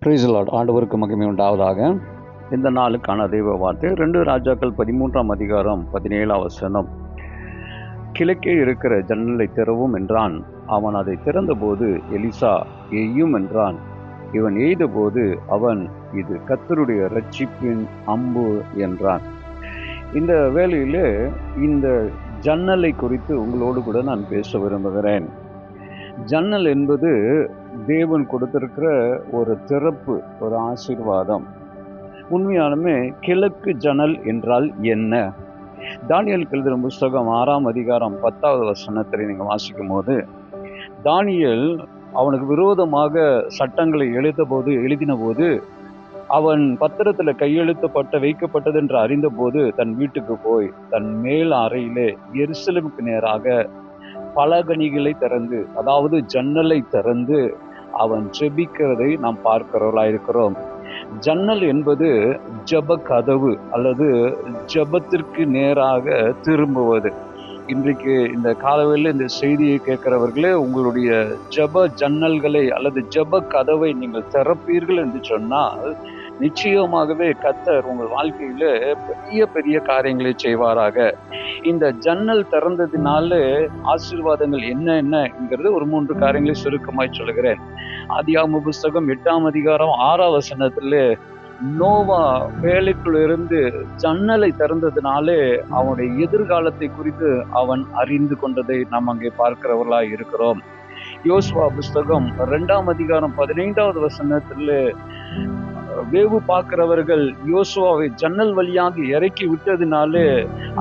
Praise the Lord. ஆண்டவருக்கு மகிமை உண்டாவதாக. இந்த நாளுக்கான தெய்வ வார்த்தை 2 ராஜாக்கள் 13ஆம் அதிகாரம் 17ஆம் வசனம். கிழக்கே இருக்கிற ஜன்னலை திறவும் என்றான். அவன் அதை திறந்தபோது எலிசா எய்யும் என்றான். இவன் எய்தபோது அவன், இது கர்த்தருடைய இரட்சிப்பின் அம்பு என்றான். இந்த வேளையிலே இந்த ஜன்னலை குறித்து உங்களோடு கூட நான் பேச விரும்புகிறேன். ஜன்னல் என்பது தேவன் கொடுத்திருக்கிற ஒரு திறப்பு, ஒரு ஆசீர்வாதம். உண்மையாலுமே கிழக்கு ஜன்னல் என்றால் என்ன? தானியேல் எழுதின புஸ்தகம் 6ஆம் அதிகாரம் 10வது வசனத்தை நீங்க வாசிக்கும் போது, தானியேல் அவனுக்கு விரோதமாக சட்டங்களை எழுதின போது அவன் பத்திரத்துல கையெழுத்தப்பட்ட வைக்கப்பட்டது என்று அறிந்தபோது தன் வீட்டுக்கு போய் தன் மேல் அறையிலே எருசலேமுக்கு நேராக பலகணிகளை திறந்து, அதாவது ஜன்னலை திறந்து அவன் ஜெபிக்கிறதை நாம் பார்க்கிறவர்களாயிருக்கிறோம். ஜன்னல் என்பது ஜெப கதவு அல்லது ஜெபத்திற்கு நேராக திரும்புவது. இன்றைக்கு இந்த காலவெளியில் இந்த செய்தியை கேட்கிறவர்களே, உங்களுடைய ஜெப ஜன்னல்களை அல்லது ஜெப கதவை நீங்கள் திறப்பீர்கள் என்று சொன்னால் நிச்சயமாகவே கர்த்தர் உங்கள் வாழ்க்கையில பெரிய பெரிய காரியங்களை செய்வாராக. இந்த ஜன்னல் திறந்ததினால ஆசீர்வாதங்கள் என்னங்கிறது ஒரு 3 காரியங்களை சுருக்கமாய் சொல்கிறேன். ஆதியாகம புஸ்தகம் 8ஆம் அதிகாரம் 6ஆம் வசனத்திலே நோவா வேலைக்குள் இருந்து ஜன்னலை திறந்ததினாலே அவனுடைய எதிர்காலத்தை குறித்து அவன் அறிந்து கொண்டதை நாம் அங்கே பார்க்கிறவர்களாய் இருக்கிறோம். யோசுவா புஸ்தகம் 2ஆம் அதிகாரம் 15வது வசனத்திலே வேவு பார்க்கிறவர்கள் யோசுவாவை ஜன்னல் வழியாக இறக்கி விட்டதினாலே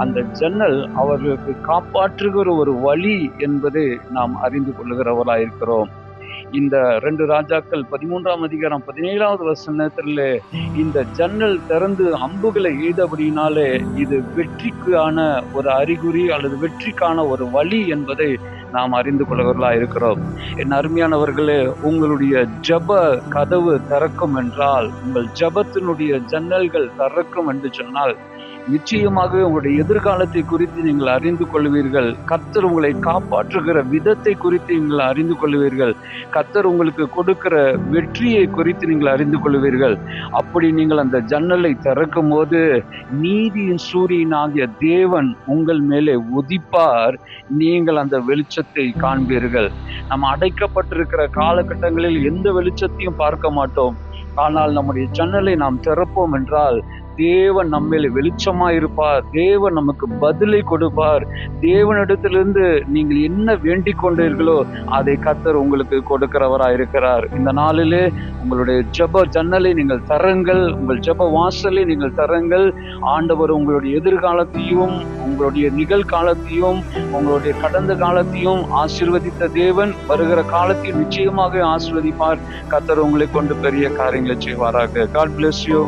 அந்த ஜன்னல் அவர்களுக்கு காப்பாற்றுகிற ஒரு வழி என்பதை நாம் அறிந்து கொள்ளுகிறவர்களாயிருக்கிறோம். இந்த 2 ராஜாக்கள் 13ஆம் அதிகாரம் 17வது வசனத்துல இந்த ஜன்னல் திறந்து அம்புகளை எய்தபடினாலே இது வெற்றிக்கான ஒரு அறிகுறி அல்லது வெற்றிக்கான ஒரு வழி என்பதை நாம் அறிந்து கொள்வர்களா இருக்கிறோம். என் அருமையானவர்களே, உங்களுடைய ஜெப கதவு திறக்கும் என்றால், உங்கள் ஜெபத்தினுடைய ஜன்னல்கள் திறக்கும் என்று சொன்னால் நிச்சயமாக உங்களுடைய எதிர்காலத்தை குறித்து நீங்கள் அறிந்து கொள்வீர்கள். கர்த்தர் உங்களை காப்பாற்றுகிற விதத்தை குறித்து நீங்கள் அறிந்து கொள்வீர்கள். கர்த்தர் உங்களுக்கு கொடுக்கிற வெற்றியை குறித்து நீங்கள் அறிந்து கொள்வீர்கள். அப்படி நீங்கள் அந்த ஜன்னலை திறக்கும் போது நீதியின் சூரியனாகிய தேவன் உங்கள் மேலே உதிப்பார். நீங்கள் அந்த வெளிச்சத்தை காண்பீர்கள். நம்ம அடைக்கப்பட்டிருக்கிற காலகட்டங்களில் எந்த வெளிச்சத்தையும் பார்க்க மாட்டோம். ஆனால் நம்முடைய ஜன்னலை நாம் திறப்போம் என்றால் தேவன் நம்மேல வெளிச்சமாய் இருப்பார். தேவன் நமக்கு பதிலை கொடுப்பார். தேவனிடத்திலிருந்து நீங்கள் என்ன வேண்டிக் கொண்டீர்களோ அதை கர்த்தர் உங்களுக்கு கொடுக்கிறவராய் இருக்கிறார். இந்த நாளிலே உங்களுடைய ஜெப ஜன்னலை நீங்கள் தருங்கள். உங்கள் ஜெப வாசலை நீங்கள் தருங்கள். ஆண்டவர் உங்களுடைய எதிர்காலத்தையும் உங்களுடைய நிகழ்காலத்தையும் உங்களுடைய கடந்த காலத்தையும் ஆசீர்வதித்த தேவன் வருகிற காலத்தையும் நிச்சயமாக ஆசீர்வதிப்பார். கர்த்தர் உங்களை கொண்டு பெரிய காரியங்களை செய்வாராக. God bless you.